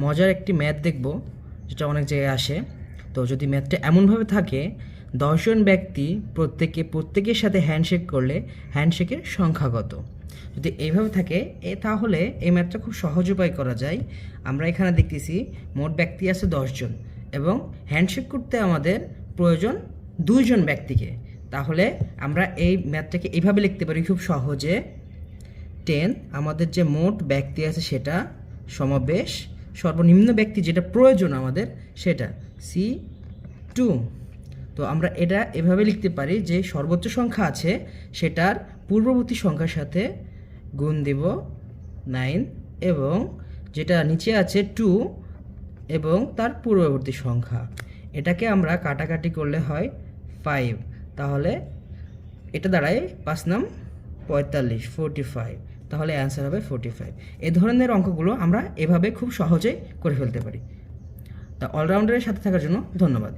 মজার একটি ম্যাথ দেখব, যেটা অনেক জায়গায় আসে। তো যদি ম্যাথটা এমনভাবে থাকে, 10 জন ব্যক্তি প্রত্যেকের সাথে হ্যান্ডশেক করলে হ্যান্ডশেকের সংখ্যা কত? যদি এইভাবে থাকে তাহলে এই ম্যাথটা খুব সহজ উপায় করা যায়। আমরা এখানে দেখতেছি মোট ব্যক্তি আছে 10 জন এবং হ্যান্ডশেক করতে আমাদের প্রয়োজন 2 জন ব্যক্তিকে। তাহলে আমরা এই ম্যাথটাকে এইভাবে লিখতে পারি খুব সহজে। 10 আমাদের যে মোট ব্যক্তি আছে সেটা সমাবেশ সর্বনিম্ন ব্যক্তি যেটা প্রয়োজন আমাদের সেটা C2। তো আমরা এটা এভাবে লিখতে পারি যে সর্বোচ্চ সংখ্যা আছে সেটার পূর্ববর্তী সংখ্যার সাথে গুণ দেব 9 এবং যেটা নিচে আছে 2 এবং তার পূর্ববর্তী সংখ্যা, এটাকে আমরা কাটাকাটি করলে হয় 5। তাহলে এটা দাঁড়ায় 5 নাম 45, 45। তাহলে অ্যান্সার হবে 45। এই ধরনের অঙ্কগুলো আমরা এভাবে খুব সহজেই করে ফেলতে পারি। তা অলরাউন্ডারের সাথে থাকার জন্য ধন্যবাদ।